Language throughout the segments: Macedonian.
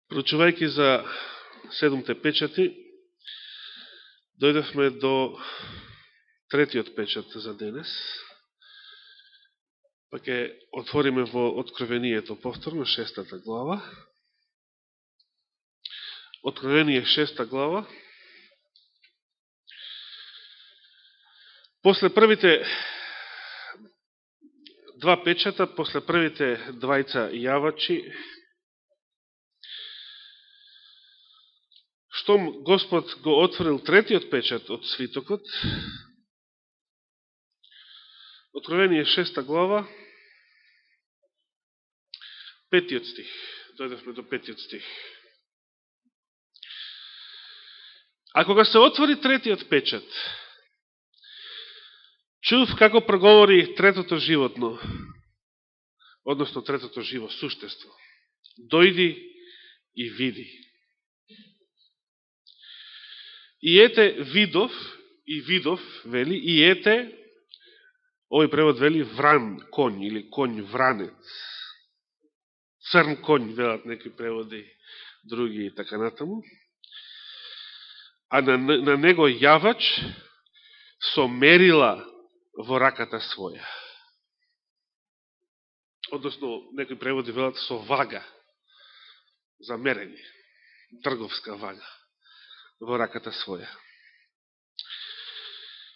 Проучувајќи за седумте печати, дојдовме до третиот печат за денес. Па ќе отвориме во Откровението повторно, 6 глава. Откровение 6 глава. После првите два печата, после првите двајца јавачи, штом Господ го отворил третиот печат од свитокот, Откровение 6 глава, 5 стих. Дојдовме до 5 стих. А кога се отвори третиот печат, чув како проговори третото животно, односно третото живо суштество. Дојди и види. И ете видов, вели, и ете, овој превод вели вран, конј, или конј вранец. Црн конј, велат некои преводи, други и така натаму. А на него јавач со мерила во раката своја. Односно, некои преводи велат со вага за мерење, трговска вага во раката своја.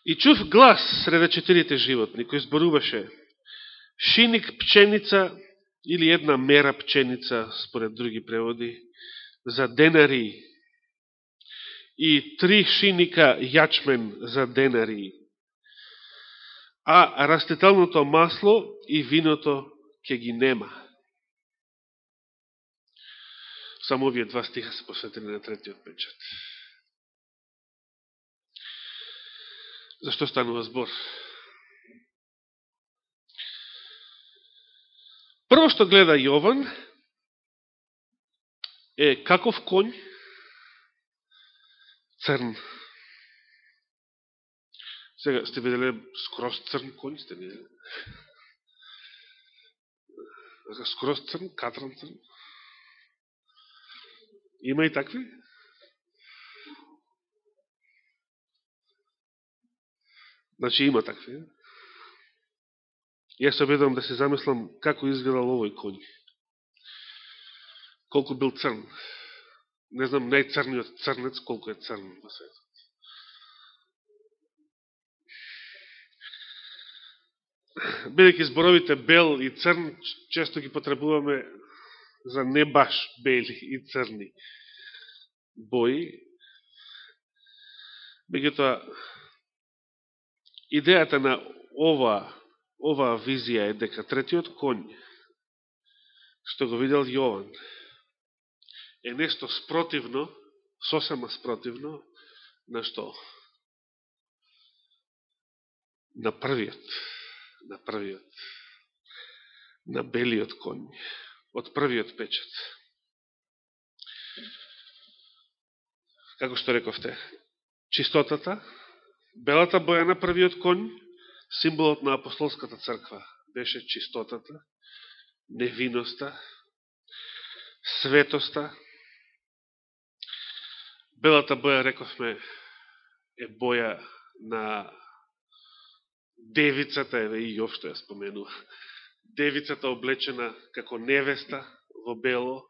И чув глас среде четирите животни, кој зборуваше шиник пченица или една мера пченица, според други преводи, за денари и 3 шиника јачмен за денари, а растителното масло и виното ќе ги нема. Само овие два стиха се посветени на третиот печат. Зашто станува збор? Прво што гледа Јован е каков конј? Црн. Сега, сте видели скроз црн конј? Сте видели? Скроз црн, катран црн? Има и такви? Значи има такви. Јас се обидам да се замислам како изгледал овој конј. Колку бил црн. Не знам најцрниот црнец колку е црн во светот. Бидејќи зборовите бел и црн често ги потребуваме за не баш бели и црни бои. Меѓутоа, идејата на оваа визија е дека третиот конј, што го видел Јован, е нешто спротивно, сосема спротивно, на што? На првиот, на белиот конј, од првиот печат. Како што рековте, чистотата, белата боја на првиот конј, символот на апостолската црква, беше чистотата, невиноста, светоста. Белата боја, рековме, е боја на девицата, еве и Јов што ја споменува. Девицата облечена како невеста во бело,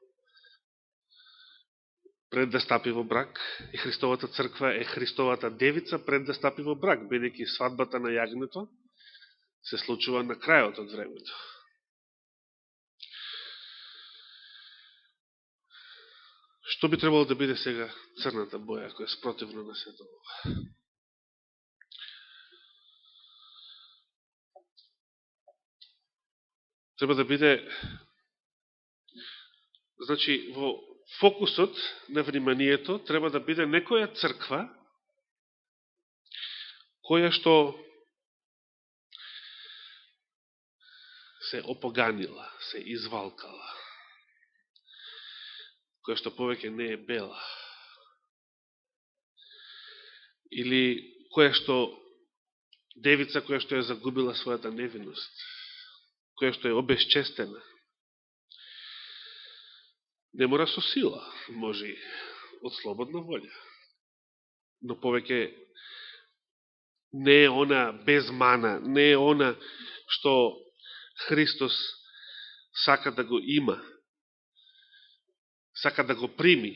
пред да стапи во брак, и Христовата црква е Христовата девица пред да стапи во брак, бидејќи свадбата на јагнето се случува на крајот од времето. Што би требало да биде сега црната боја, која е спротивна на сето ова? Треба да биде, значи, во фокусот на вниманието треба да биде некоја црква која што се опоганила, се извалкала, која што повеќе не е бела, или која што девица која што е загубила својата невиност, која што е обезчестена. Не мора со сила, може и од слободна волја. Но повеќе не е она без мана, не е она што Христос сака да го има, сака да го прими,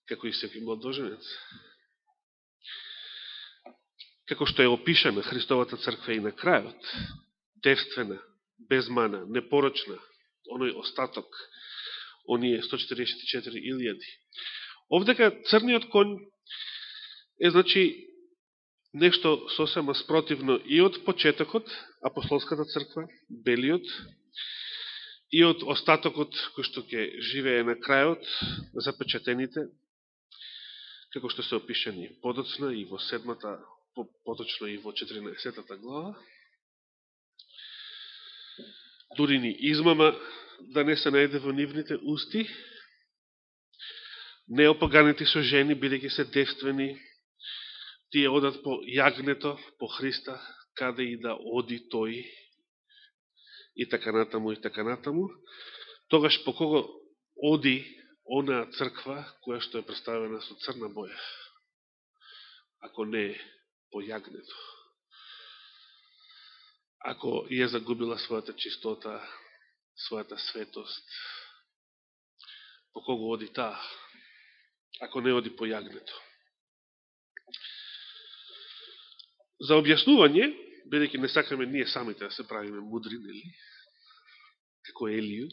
како и секој младоженец. Како што е опишана Христовата црква и на крајот, девствена, без мана, непорочна, оној остаток, оние 144.000. Овдека црниот конј е, значи, нешто сосема спротивно и од почетокот, апостолската црква, белиот, и од остатокот кој што ќе живее на крајот, запечатените, како што се опишани подоцна и во 7-та, поточно и во 14-та глава. Дури ни измама да не се најде во нивните усти, неопаганите со жени, бидејќи се девствени, тие одат по јагнето, по Христа, каде и да оди тој, и така натаму, и така натаму. Тогаш по кого оди онаа црква, која што е представена со црна боја, ако не по јагнето? Ако ја загубила својата чистота, својата светост, по кого оди таа? Ако не оди по јагнето. За објаснување, бидејќи не сакаме ние самите да се правиме мудри, нели? Како Елију,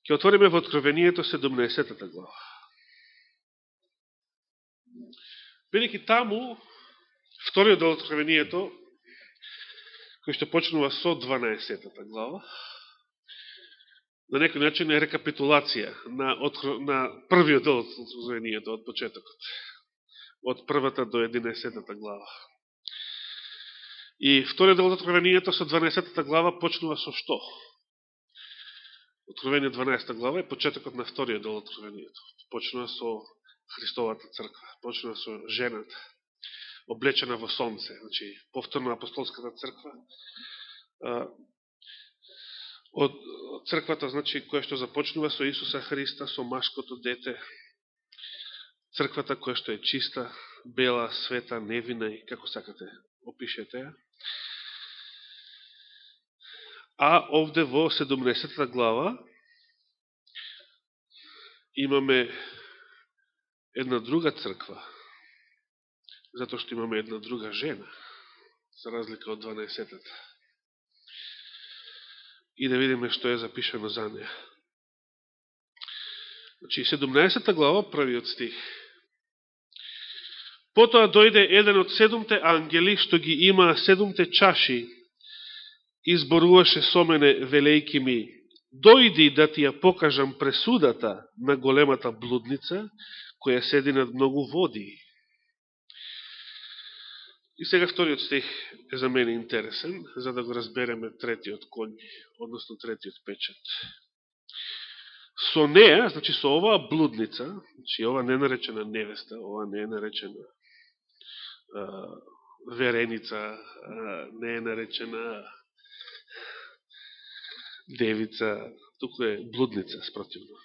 ќе отвориме во Откровението 17-та глава. Бидејќи таму, вториот дел Откровението, кој што почнува со 12-та глава, на некој начин е рекапитулација на првиот дел од Откровението, од почетокот, од првата до 11-та глава. И вториот дел од Откровението со 12-та глава почнува со што? Откровение 12 глава е почетокот на вториот дел од Откровението. Почнува со Христовата црква, почнува со жената, облечена во сонце, значи повторно апостолската црква. Од црквата, значи, која што започнува со Исуса Христа, со машкото дете, црквата која што е чиста, бела, света, невина и како сакате опишете ја. А овде во 17 глава имаме една друга црква, затоа што имаме една друга жена, за разлика од 12-та. И да видиме што е запишано за неја. Значи, 17 глава, првиот стих. Потоа дојде еден од 7 ангели, што ги има 7 чаши, и зборуваше со мене, велејки ми: дојди да ти ја покажам пресудата на големата блудница, која седи над многу води. И сега вториот стих е за мене интересен, за да го разбереме третиот конј, односно третиот печат. Со неја, значи со оваа блудница, значи ова не е наречена невеста, ова не е наречена вереница, не е наречена девица, туку е блудница, спротивно.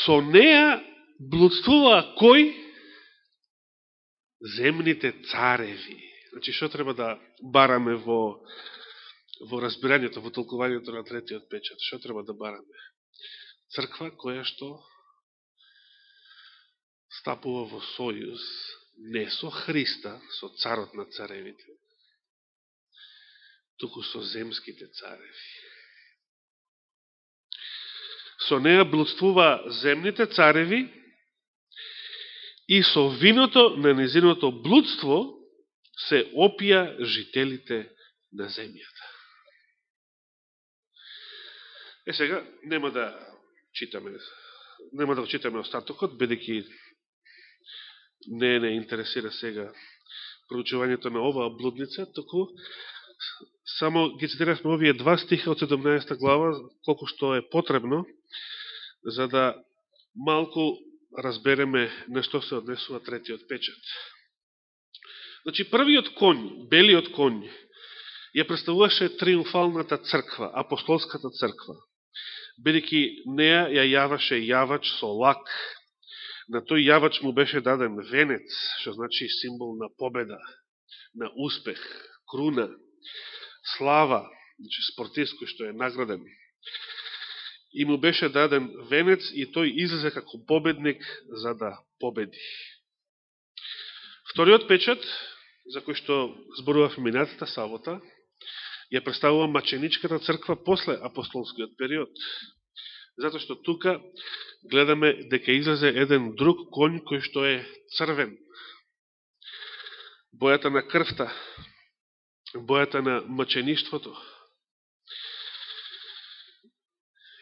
Со неја блудствува кој? Земните цареви. Значи, што треба да бараме во разбирањето, во толкувањето на третиот печат? Што треба да бараме? Црква која што стапува во сојуз не со Христа, со царот на царевите, туку со земските цареви. Со неја блудствува земните цареви и со виното на незиното блудство се опија жителите на земјата. Сега нема да го читаме остатокот, бидејќи не интересира сега проучувањето на оваа блудница, туку само ги цитиравме овие 2 стиха од 17 глава, колку што е потребно, за да малку разбереме на што се однесува третиот печат. Значи, првиот конј, белиот конј, ја представуваше триумфалната црква, апостолската црква, бидејќи неја ја јаваше јавач со лак. На тој јавач му беше даден венец, што значи символ на победа, на успех, круна, слава, значи спортист кој што е награден. И му беше даден венец и тој излезе како победник за да победи. Вториот печат, за кој што зборувавме минатата сабота, ја представува маченичката црква после апостолскиот период. Затоа што тука гледаме дека излезе еден друг конј кој што е црвен. Бојата на крвта, бојата на мачеништвото.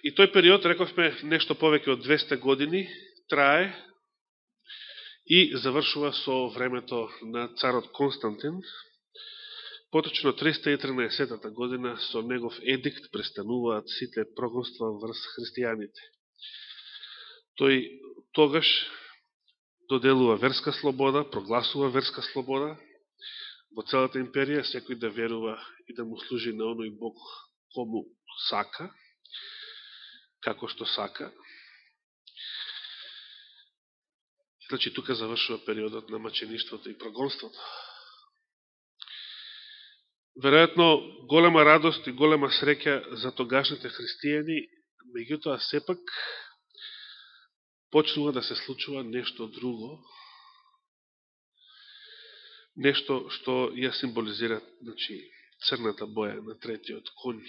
И тој период, рековме, нешто повеќе од 200 години трае и завршува со времето на царот Константин. Поточно 313 година со негов едикт престануваат сите прогонства врз христијаните. Тој тогаш доделува верска слобода, прогласува верска слобода во целата империја, секој да верува и да му служи на оној Бог кому сака, како што сака. Значи, тука завршува периодот на мачеништвото и прогонството. Веројатно, голема радост и голема среќа за тогашните христијани, меѓутоа сепак почнува да се случува нешто друго, нешто што ја символизира, значи, црната боја на третиот конј.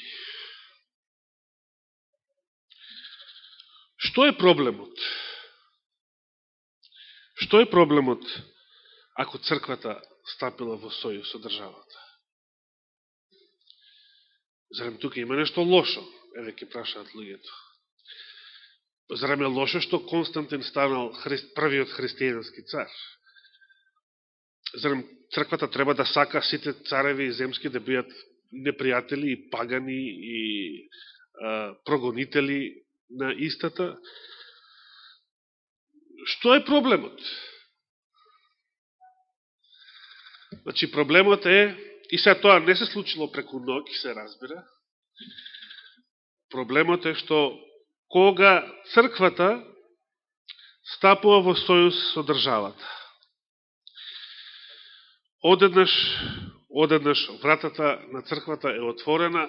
Што е проблемот? Што е проблемот ако црквата стапила во сојуз со државата? Зарем тука има нешто лошо? Еве ќе прашаат луѓето. Зарем е лошо што Константин станал првиот христијански цар? Зарем црквата треба да сака сите цареви и земски да бидат непријатели и пагани и прогонители на истата? Што е проблемот? Значи, проблемот е, и сега тоа не се случило преку ноќ, се разбира, проблемот е што кога црквата стапува во сојуз со државата, одеднаш вратата на црквата е отворена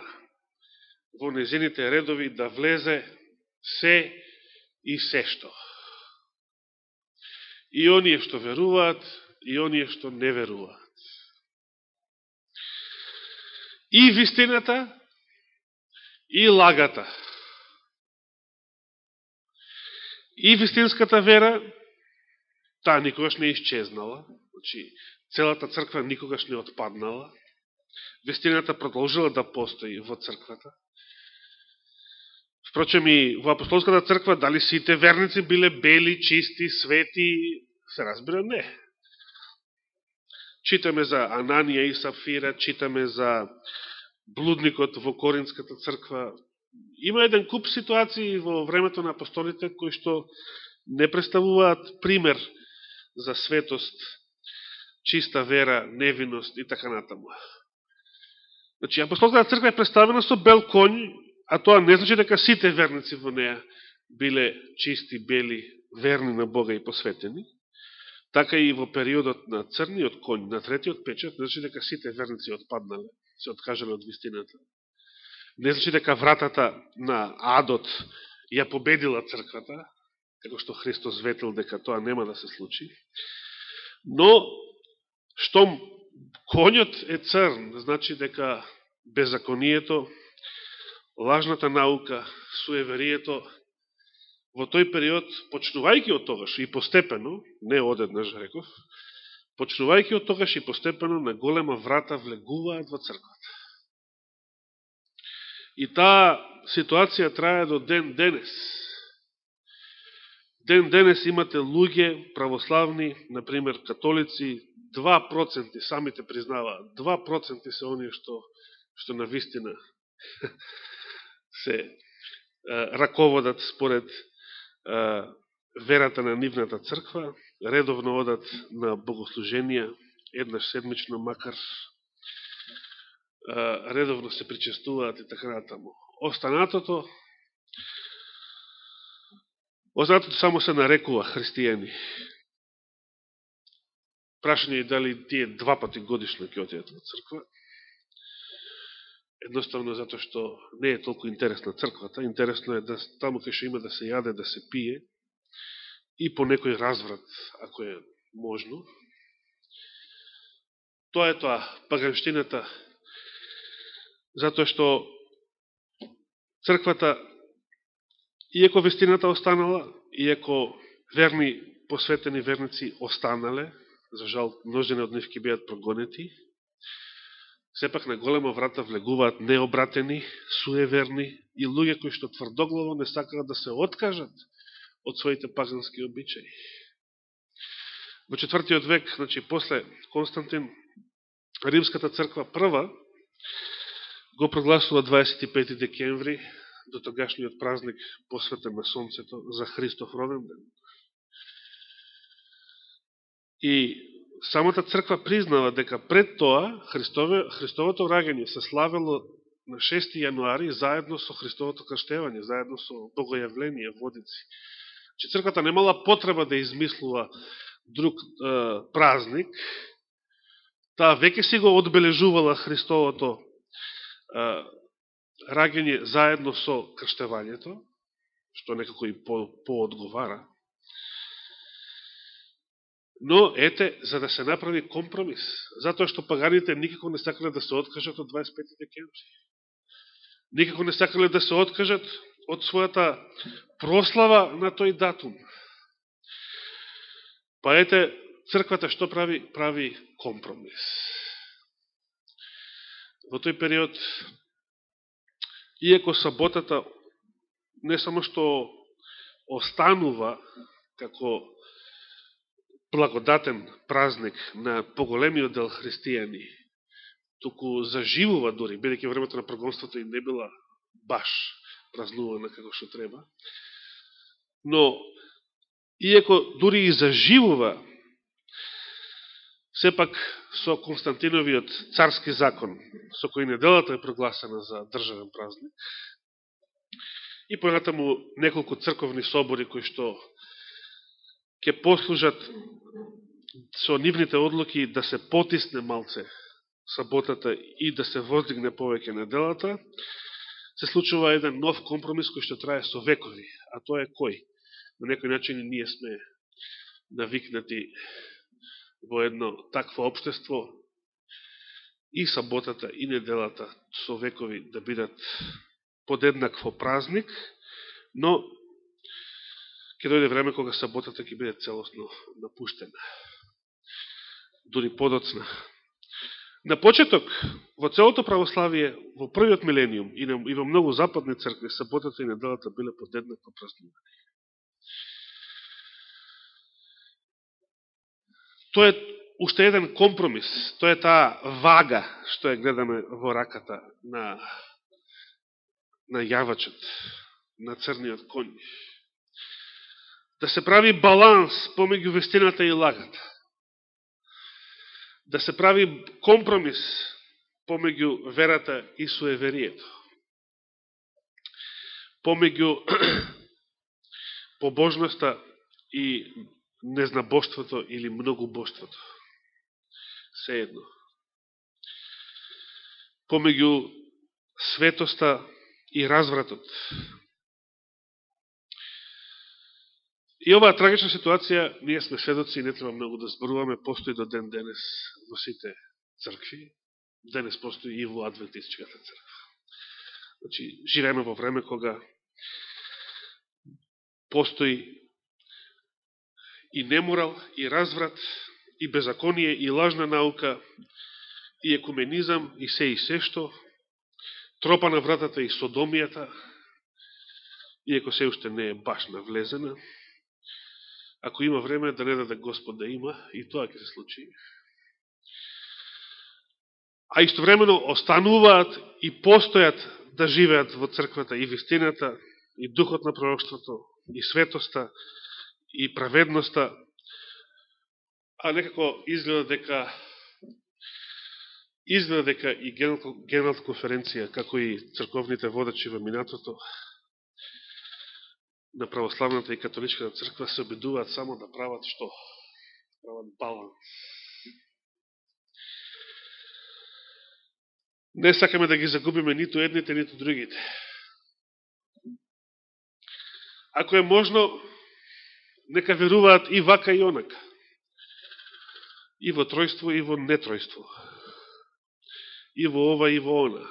во незините редови да влезе се и сешто. И оние што веруваат, и оние што не веруваат. И вистината, и лагата. И вистинската вера, таа никогаш не исчезнала. Значи, целата црква никогаш не отпаднала. Вистината продолжила да постои во црквата. Впрочем, и во апостолската црква, дали сите верници биле бели, чисти, свети, се разбира, не. Читаме за Ананија и Сафира, читаме за блудникот во Коринската црква. Има еден куп ситуации во времето на апостолите кои што не представуваат пример за светост, чиста вера, невиност и така натаму. Значи, апостолската црква е представена со бел конј, а тоа не значи дека сите верници во неја биле чисти, бели, верни на Бога и посветени. Така и во периодот на црниот конј, на третиот печат, не значи дека сите верници отпаднале, се откажале од вистината. Не значи дека вратата на адот ја победила црквата, како што Христос ветил дека тоа нема да се случи. Но, штом конјот е црн, значи дека беззаконието, лажната наука, суеверието, во тој период, почнувајќи од тогаш и постепено, не одеднаш реков, почнувајќи од тогаш и постепено на голема врата влегуваат во црквата. И таа ситуација трае до ден денес. Ден денес имате луѓе православни, например католици, 2% самите признаваат, 2% се оние што на вистина се раководат според верата на нивната црква, редовно одат на богослуженија, еднаш седмично макар, редовно се причестуваат и така натаму. Останатото само се нарекува христијани. Прашање е дали тие 2 пати годишно ќе отидат во црква. Едноставно затоа што не е толку интересна црквата. Интересно е да таму кај што има да се јаде, да се пие и по некој разврат, ако е можно. Тоа е тоа, паганштината, затоа што црквата, иако вистината останала, иако верни, посветени верници останале, за жал, множина од нив ќе бидат прогонети, сепак на голема врата влегуваат необратени, суеверни и луѓе кои што тврдоглаво не сакаат да се откажат од своите пагански обичаи. Во 4. век, значи после Константин, Римската црква прва го прогласува 25. декември, до тогашниот празник посветен на Сонцето, за Христов роден ден. И самата црква признава дека пред тоа Христовото раѓање се славело на 6. јануари заедно со Христовото крштевање, заедно со богојавление водици. Че црквата немала потреба да измислува друг празник, таа веќе си го одбележувала Христовото раѓање заедно со крштевањето, што некако и поодговара. Но, ете, за да се направи компромис, затоа што паганите никако не сакале да се откажат од 25. декември. Никако не сакале да се откажат од својата прослава на тој датум. Па ете, црквата што прави? Прави компромис. Во тој период, иако саботата не само што останува како благодатен празник на поголемиот дел христијани, туку заживува дури, бидејќи времето на прогонството и не била баш празнувана како што треба. Но, иако дури и заживува, сепак со Константиновиот царски закон, со кој неделата е прогласена за државен празник, и понатаму неколку црковни собори кои што ќе послужат со нивните одлуки да се потисне малце саботата и да се воздигне повеќе неделата, се случува еден нов компромис кој што трае со векови. А тоа е кој? На некој начин ние сме навикнати во едно такво општество и саботата и неделата со векови да бидат подеднакво празник, но ќе дојде време кога саботата ќе биде целосно напуштена. Дури подоцна. На почеток, во целото православие, во првиот милениум и во многу западни цркви, саботата и неделата биле подеднакво празнувани. Тоа е уште еден компромис, тоа е таа вага што ја гледаме во раката на јавачот, на црниот конј. Да се прави баланс помеѓу вистината и лагата. Да се прави компромис помеѓу верата и суеверието. Помеѓу побожноста и незнабоштвото или многобоштвото. Сеедно. Помеѓу светоста и развратот. И оваа трагична ситуација, ние сме сведоци и не треба многу да зборуваме, постои до ден денес во сите цркви. Денес постои и во адвентистичката црква. Значи, живееме во време кога постои и неморал, и разврат, и беззаконие, и лажна наука, и екуменизам, и се што, тропа на вратата и содомијата, иако се уште не е баш навлезена. Ако има време, да не даде Господ да има, и тоа ќе се случи. А истовремено остануваат и постојат да живеат во црквата и вистината, и духот на пророштвото, и светоста, и праведноста, а некако изгледа дека Изгледа дека и Генералната конференција, како и црковните водачи во минатото на православната и католичката црква се обидуваат само да прават што? Прават баланс. Не сакаме да ги загубиме ниту едните, ниту другите. Ако е можно, нека веруваат и вака и онака. И во тројство, и во нетројство. И во ова, и во она.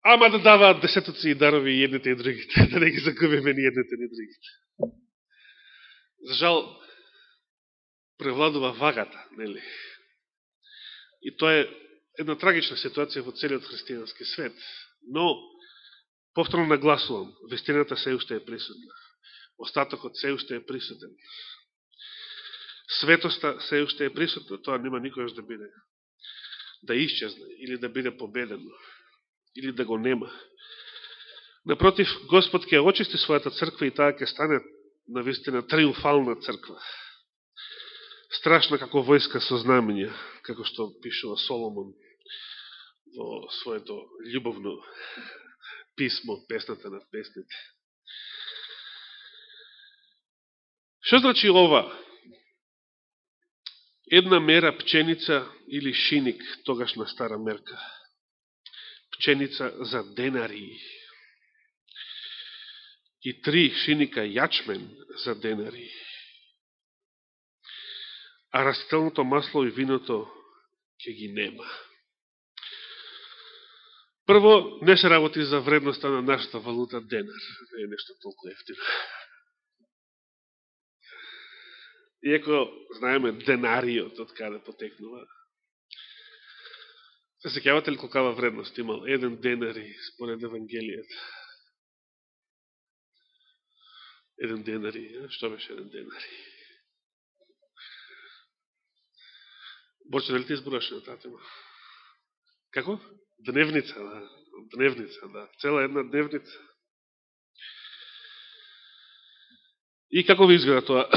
Ама да даваат десетоци и дарови и едните и другите, да не ги загубиме ни едните ни другите. За жал, превладува вагата, нели? И тоа е една трагична ситуација во целиот христијански свет. Но, повторно нагласувам, вистината се уште е присутна. Остатокот се уште е присутен. Светоста се уште е присутна. Тоа нема никојаш да биде, да исчезне, или да биде победено, или да го нема. Напротив, Господ ќе очисти својата црква и таа ќе стане навистина триумфална црква. Страшна како војска со знамења, како што пишува Соломон во своето љубовно писмо, песната на песните. Што значи ова? Една мера пченица или шиник, тогашна стара мерка. Пченица за денари. И 3 шиника јачмен за денари. А растителното масло и виното ќе ги нема. Прво, не се работи за вредноста на нашата валута денар. Не е нешто толку ефтино. Иако знаеме денариот од каде потекнува. Се сеќавате ли колкава вредност имал 1 денари според Евангелијата? 1 денари, што беше 1 денари? Борче, дали ти избораше на таа тема? Како? Дневница, да. Дневница, да. Цела една дневница. И како ви изгледа тоа?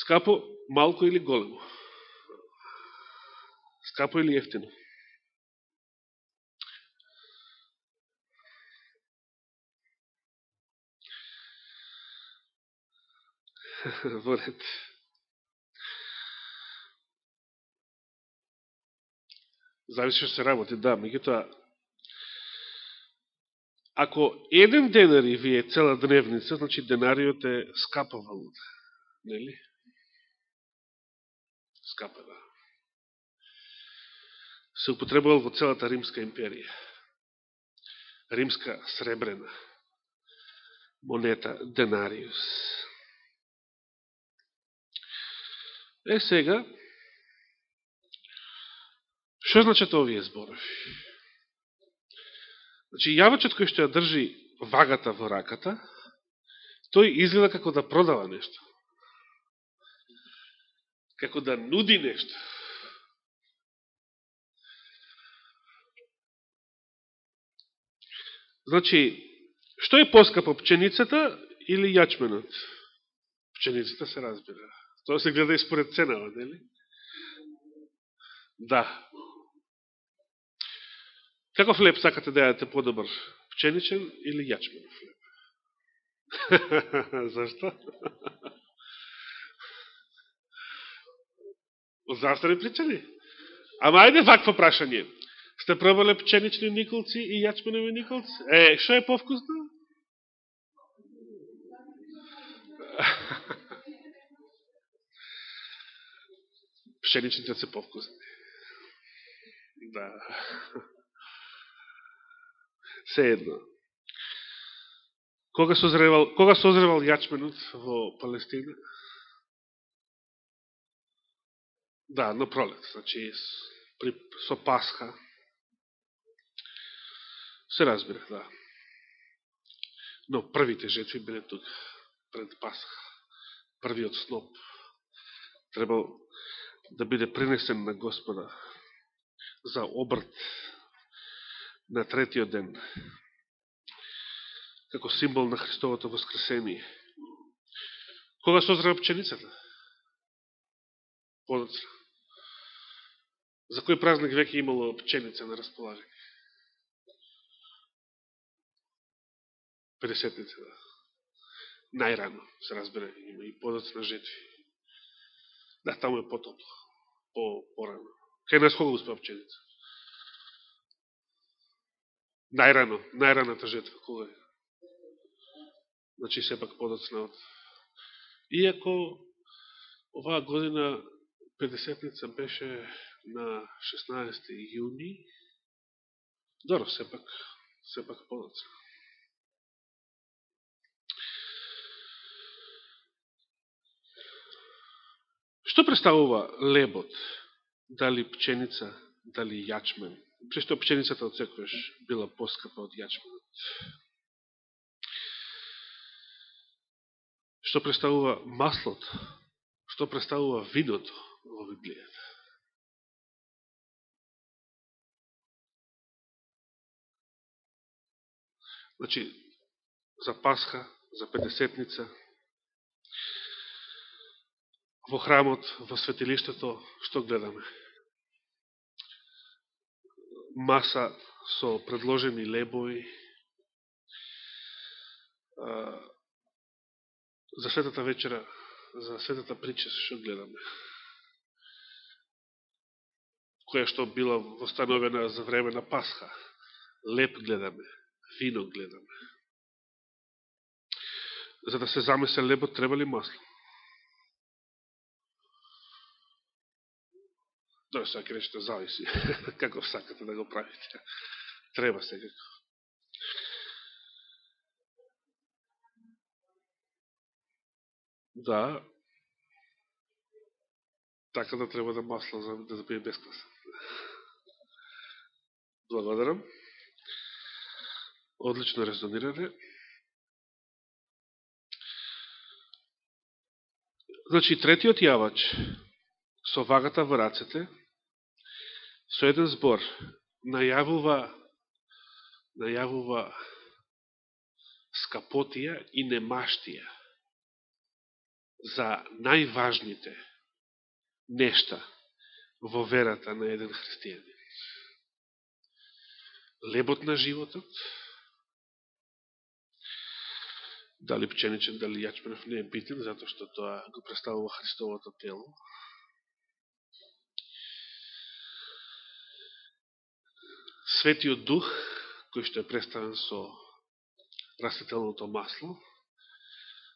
Скапо, малко или големо? Скапо или ефтино? Во ред. Зависи што се работи, да, меѓутоа, ако 1 денари ви е цела дневница, значи денариот е скапа валута, нели? Скапа, да. Се употребувал во целата Римска империја. Римска сребрена монета, денариус. Сега, што значат овие зборови? Значи, јавачот кој што ја држи вагата во раката, тој изгледа како да продава нешто. Како да нуди нешто. Значи, што е поскапо, пченицата или јачменот? Пченицата се разбира. Тоа се гледа и според ценава, нели? Да. Каков хлеб сакате да јадете подобар? Пченичен или јачменов хлеб? Зашто? Здравствени причини. Ама ајде вакво прашање. Сте пробале пченични николци и јачмenoви николци? Што е повкусно? Пшеничните се повкусни. Да. Се едно. Кога созревал јачменот во Палестина? Да, на пролет. Значи, со Пасха. Се разбира, да. Но првите жетви биле тука, пред Пасха. Првиот сноп требал да биде принесен на Господа за обрт на третиот ден, како символ на Христовото воскресение. Кога созрева пченицата? Подоцна. За кој празник веќе имало пченица на располагање? Педесетница, да. Најрано, се разбира, има и подоцна жетви. Да, таму е потопло, порано. Кај нас кога успеа пченица? Најраната жетва, кога е? Значи, сепак подоцна од... Иако, оваа година, 50-ница беше на 16 јуни, добро, сепак подоцна. Што представува лебот? Дали пченица, дали јачмен? Прешто пченицата од секојаш била поскапа од јачменот. Што представува маслото? Што представува виното во Библијата? Значи, за Пасха, за Педесетница, во храмот, во светилиштето, што гледаме? Маса со предложени лебови. За светата вечера, за светата прича, што гледаме? Која што била востановена за време на Пасха. Леб гледаме, вино гледаме. За да се замесе лебот, треба ли масло? Тоа сега ќе речете, зависи како сакате да го правите. Треба секако. Да, така да треба да масло за да биде бесквасен. Благодарам. Одлично резонирате. Значи, третиот јавач со вагата во рацете, со еден збор, најавува скапотија и немаштија за најважните нешта во верата на еден христијанин. Лебот на животот, дали пченичен, дали јачменов не е битен, затоа што тоа го представува Христовото тело. Светиот Дух, кој што е представен со растителното масло,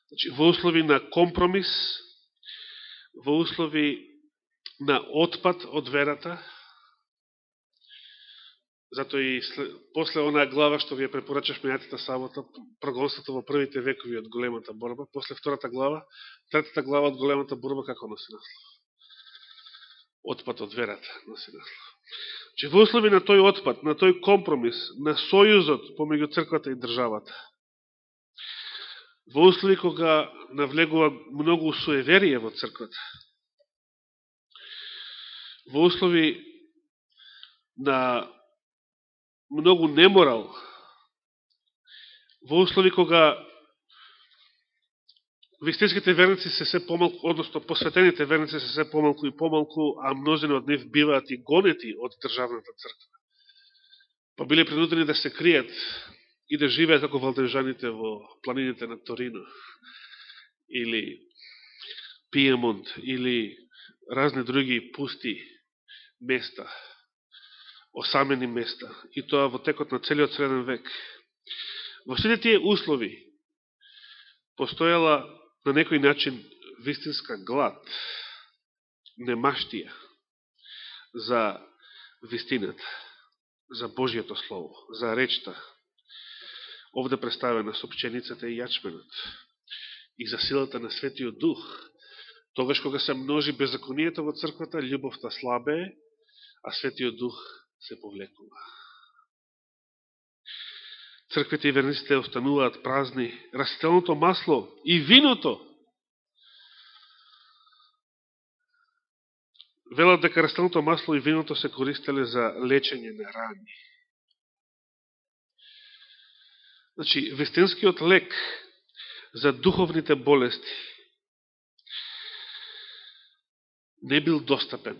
значи, во услови на компромис, во услови на отпад од верата, затоа и после онаа глава што ви ја препорачаш мејатата сабота, прогонството во првите векови од големата борба, после втората глава, третата глава од големата борба, како носи наслов? Отпад од верата носи наслов. Че во услови на тој отпад, на тој компромис, на сојузот помеѓу црквата и државата, во услови кога навлегува многу суеверие во црквата, во услови на многу неморал, во услови кога вистинските верници се се помалку, односно посветените верници се се помалку и помалку, а мнозини од нив биваат и гонети од државната црква. Па биле принудени да се кријат и да живеат како валдежаните во планините на Торино, или Пиемонт, или разни други пусти места, осамени места, и тоа во текот на целиот среден век. Во сите тие услови постојала на некој начин вистинска глад, немаштија за вистината, за Божијето Слово, за речта, овде представена со пченицата и јачменот, и за силата на Светиот Дух. Тогаш кога се множи беззаконието во црквата, љубовта слабее, а Светиот Дух се повлекува. Црквите и верниците остануваат празни. Растителното масло и виното, велат дека растителното масло и виното се користеле за лечење на рани. Значи, вистинскиот лек за духовните болести не бил достапен.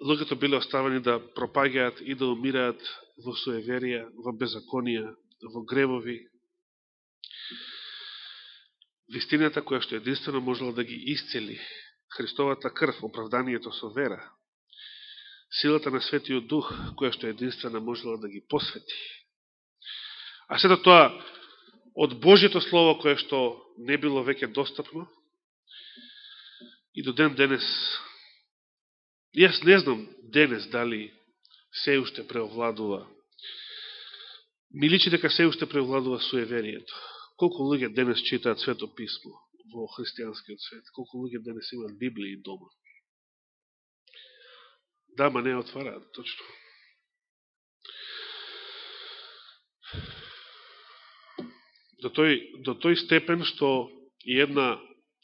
Луѓето биле оставени да пропагаат и да умираат во суеверија, во беззаконија, во гревови. Вистината која што единствено можела да ги исцели, Христовата крв, оправданието со вера, силата на Светиот Дух, која што единствено можела да ги посвети. А сето тоа од Божјето Слово, кое што не било веќе достапно, и до ден денес, јас не знам денес дали се уште преовладува. Ми личи дека се уште преовладува суеверието. Колку луѓе денес читаат Свето Писмо во христијанскиот свет? Колку луѓе денес имаат Библија дома? Да, ма не отвараат, точно. До тој степен што и една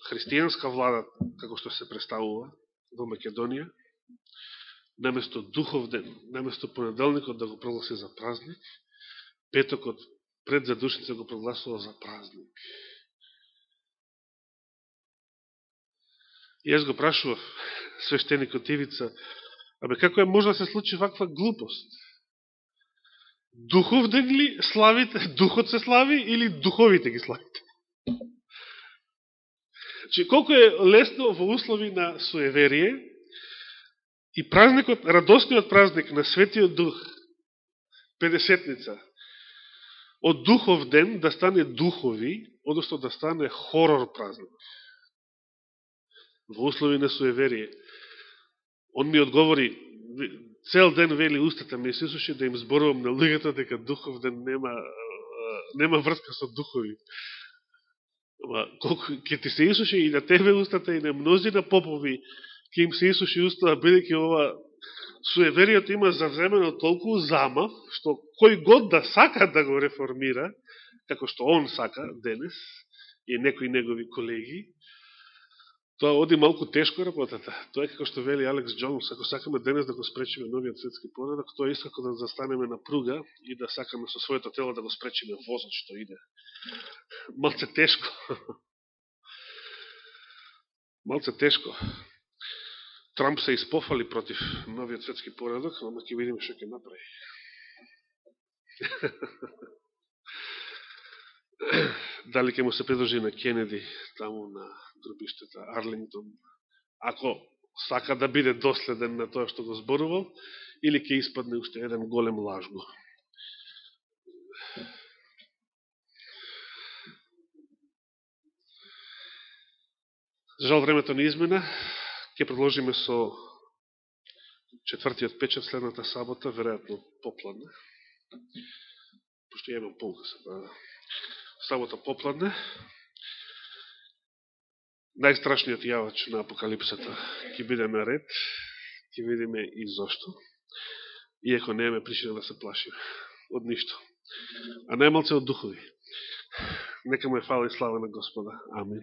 христијанска влада, како што се представува во Македонија, наместо духов ден, наместо понеделникот да го прогласи за празник, петокот пред задушница го прогласува за празник. И јас го прашував свештеникот Ивица, како е може да се случи ваква глупост? Духов ден ли славите, духот се слави или духовите ги славите? Колку е лесно во услови на суеверие и празникот, радосниот празник на Светиот Дух, Педесетница, од духов ден да стане духови, одnosno да стане хорор празник. Во услови на суеверие. Он ми одговори, цел ден вели устата ми се исуши да им зборувам на луѓето дека духов ден нема врска со духови. Колку ќе ти се исуши и на тебе устата и на мнозина попови ќе им се исуши устата, бидејќи ова суеверието има завземено толку замав, што кој год да сака да го реформира, како што он сака денес, и некои негови колеги, тоа оди малку тешко работата. Тоа е како што вели Алекс Джонс, ако сакаме денес да го спречиме новиот светски поредок, тоа е исто како да застанеме на пруга и да сакаме со своето тело да го спречиме возот што иде. Малце тешко. Малце тешко. Трамп се испофали против новиот светски поредок, ама ќе видиме што ќе направи. Дали ќе му се придружи на Кенеди, таму на гробиштето Арлингтон, ако сака да биде доследен на тоа што го зборувал, или ќе испадне уште еден голем лажго. За жал времето не измена, ќе продолжиме со четвртиот печат следната сабота, веројатно попладне, пошто ја имам полкаса, сабота попладне. Најстрашниот јавач на апокалипсата ќе биде на ред, ќе видиме и зошто, иако немаме причина да се плашиме од ништо, а најмалце од духови. Нека му е фала и слава на Господа. Амин.